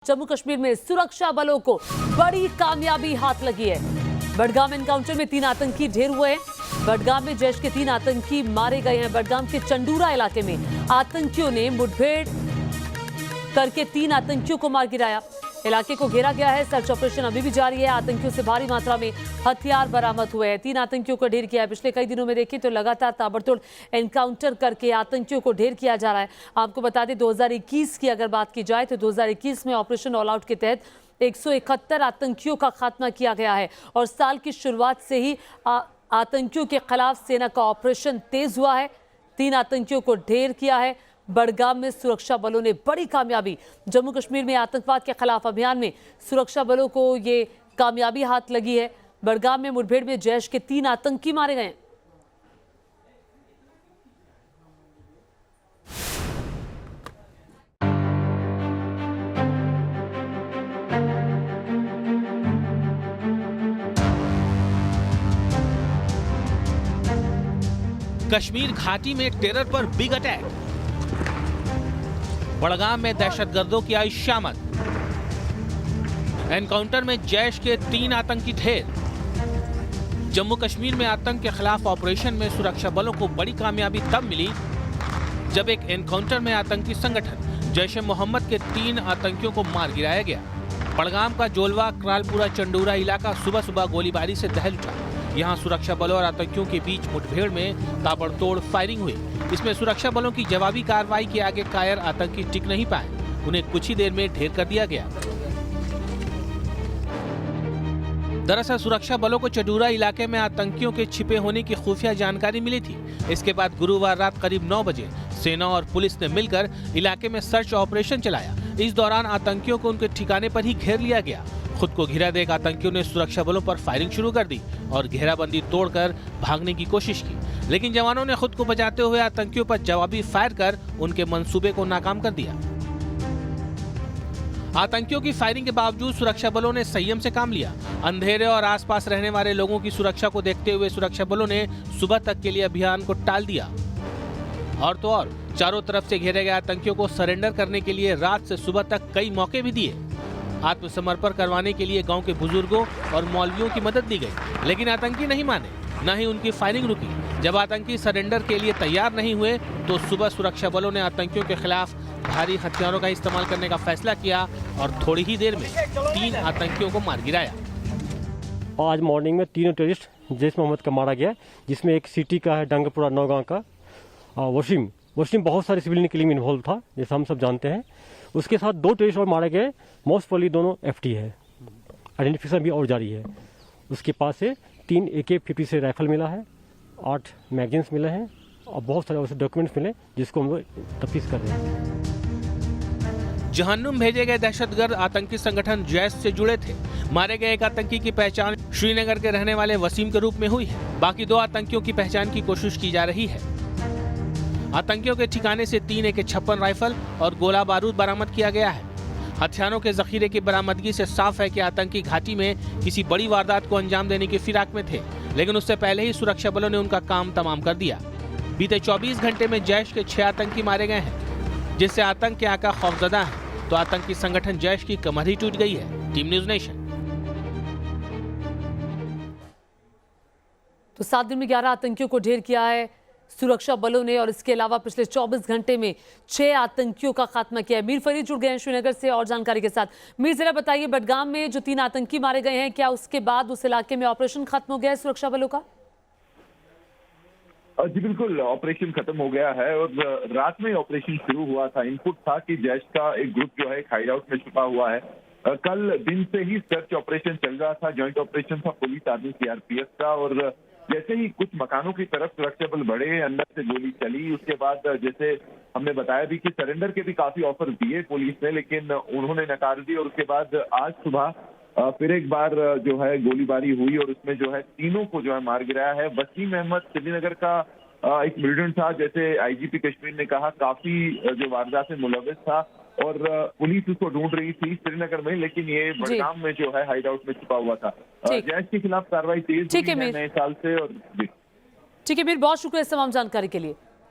जम्मू कश्मीर में सुरक्षा बलों को बड़ी कामयाबी हाथ लगी है। बडगाम एनकाउंटर में 3 आतंकी ढेर हुए हैं। बडगाम में जैश के 3 आतंकी मारे गए हैं। बडगाम के चंडूरा इलाके में आतंकियों ने मुठभेड़ करके 3 आतंकियों को मार गिराया। इलाके को घेरा गया है। सर्च ऑपरेशन अभी भी जारी है। आतंकियों से भारी मात्रा में हथियार बरामद हुए हैं। 3 आतंकियों को ढेर किया है। पिछले कई दिनों में देखें तो लगातार ताबड़तोड़ एनकाउंटर करके आतंकियों को ढेर किया जा रहा है। आपको बता दें 2021 की अगर बात की जाए तो 2021 में ऑपरेशन ऑल आउट के तहत 171 आतंकियों का खात्मा किया गया है और साल की शुरुआत से ही आतंकियों के खिलाफ सेना का ऑपरेशन तेज हुआ है। 3 आतंकियों को ढेर किया है। बडगाम में सुरक्षा बलों ने बड़ी कामयाबी, जम्मू कश्मीर में आतंकवाद के खिलाफ अभियान में सुरक्षा बलों को ये कामयाबी हाथ लगी है। बडगाम में मुठभेड़ में जैश के 3 आतंकी मारे गए। कश्मीर घाटी में टेरर पर बिग अटैक। बडगाम में दहशतगर्दों की आई शामत। एनकाउंटर में जैश के 3 आतंकी ढेर। जम्मू कश्मीर में आतंक के खिलाफ ऑपरेशन में सुरक्षा बलों को बड़ी कामयाबी तब मिली जब एक एनकाउंटर में आतंकी संगठन जैश-ए-मोहम्मद के 3 आतंकियों को मार गिराया गया। बडगाम का जोलवा क्रालपुरा चंडूरा इलाका सुबह सुबह गोलीबारी से दहल उठा। यहाँ सुरक्षा बलों और आतंकियों के बीच मुठभेड़ में ताबड़तोड़ फायरिंग हुई। इसमें सुरक्षा बलों की जवाबी कार्रवाई के आगे कायर आतंकी टिक नहीं पाए। उन्हें कुछ ही देर में ढेर कर दिया गया। दरअसल सुरक्षा बलों को चंडूरा इलाके में आतंकियों के छिपे होने की खुफिया जानकारी मिली थी। इसके बाद गुरुवार रात करीब 9 बजे सेना और पुलिस ने मिलकर इलाके में सर्च ऑपरेशन चलाया। इस दौरान आतंकियों को उनके ठिकाने पर ही घेर लिया गया। खुद को घिरा देख आतंकियों ने सुरक्षा बलों पर फायरिंग शुरू कर दी और घेराबंदी तोड़कर भागने की कोशिश की, लेकिन जवानों ने खुद को बचाते हुए आतंकियों पर जवाबी फायर कर उनके मंसूबे को नाकाम कर दिया। आतंकियों की फायरिंग के बावजूद सुरक्षा बलों ने संयम से काम लिया। अंधेरे और आसपास रहने वाले लोगों की सुरक्षा को देखते हुए सुरक्षा बलों ने सुबह तक के लिए अभियान को टाल दिया। और तो और चारों तरफ से घेरे गए आतंकियों को सरेंडर करने के लिए रात से सुबह तक कई मौके भी दिए। आत्मसमर्पण करवाने के लिए गांव के बुजुर्गों और मौलवियों की मदद दी गई, लेकिन आतंकी नहीं माने, न ही उनकी फायरिंग रुकी। जब आतंकी सरेंडर के लिए तैयार नहीं हुए तो सुबह सुरक्षा बलों ने आतंकियों के खिलाफ भारी हथियारों का इस्तेमाल करने का फैसला किया और थोड़ी ही देर में 3 आतंकियों को मार गिराया। आज मॉर्निंग में 3 टेररिस्ट जैश-ए-मोहम्मद का मारा गया, जिसमें एक सिटी का है डंगपुरा नौगांव का वसीम बहुत सारे सिविलियन किलिंग में इन्वॉल्व था, जैसा हम सब जानते हैं। उसके साथ 2 टेररिस्ट और मारे गए। मोस्ट प्रोबेबली दोनों एफटी है। आइडेंटिफिकेशन भी और जारी है। उसके पास से 3 AK-50 से राइफल मिला है, 8 मैगजीन्स मिले हैं और बहुत सारे ऐसे डॉक्यूमेंट्स मिले जिसको हम लोग तफ्तीश कर रहे हैं। जहन्नुम भेजे गए दहशतगर्द आतंकी संगठन जैश से जुड़े थे। मारे गए एक आतंकी की पहचान श्रीनगर के रहने वाले वसीम के रूप में हुई है। बाकी 2 आतंकियों की पहचान की कोशिश की जा रही है। आतंकियों के ठिकाने से 3 AK-56 राइफल और गोला बारूद बरामद किया गया है। हथियारों के जखीरे की बरामदगी से साफ है कि आतंकी घाटी में किसी बड़ी वारदात को अंजाम देने की फिराक में थे, लेकिन उससे पहले ही सुरक्षा बलों ने उनका काम तमाम कर दिया। बीते 24 घंटे में जैश के 6 आतंकी मारे गए हैं, जिससे आतंक के आका खौफजदा है तो आतंकी संगठन जैश की कमर ही टूट गई है। Team news nation. तो 7 दिन में 11 आतंकियों को ढेर किया है सुरक्षा बलों ने और इसके अलावा पिछले 24 घंटे में 6 आतंकियों का खात्मा किया है। मीर फरीद जुड़ गए हैं श्रीनगर से और जानकारी के साथ। मीर, जरा बताइए, बडगाम में जो 3 आतंकी मारे गए हैं, क्या उसके बाद उस इलाके में ऑपरेशन खत्म हो गया है सुरक्षा बलों का? जी बिल्कुल, ऑपरेशन खत्म हो गया है और रात में ऑपरेशन शुरू हुआ था। इनपुट था कि जैश का एक ग्रुप जो है हाइड आउट में छुपा हुआ है। कल दिन से ही सर्च ऑपरेशन चल रहा था। ज्वाइंट ऑपरेशन था पुलिस आर्मी CRPF का। और जैसे ही कुछ मकानों की तरफ सुरक्षा बल बढ़े, अंदर से गोली चली। उसके बाद जैसे हमने बताया भी कि सरेंडर के भी काफी ऑफर दिए पुलिस ने, लेकिन उन्होंने नकार दी। और उसके बाद आज सुबह फिर एक बार जो है गोलीबारी हुई और उसमें जो है 3 को जो है मार गिराया है। वसीम अहमद श्रीनगर का एक मिलिटेंट था, जैसे IGP कश्मीर ने कहा, काफी जो वारदात में मुलविस था और पुलिस उसको ढूंढ रही थी श्रीनगर में, लेकिन ये बडगाम में जो है हाइड आउट में छुपा हुआ था। जैश के खिलाफ कार्रवाई तेज हुई है नए साल से। और ठीक है मीर, बहुत शुक्रिया इस तमाम जानकारी के लिए।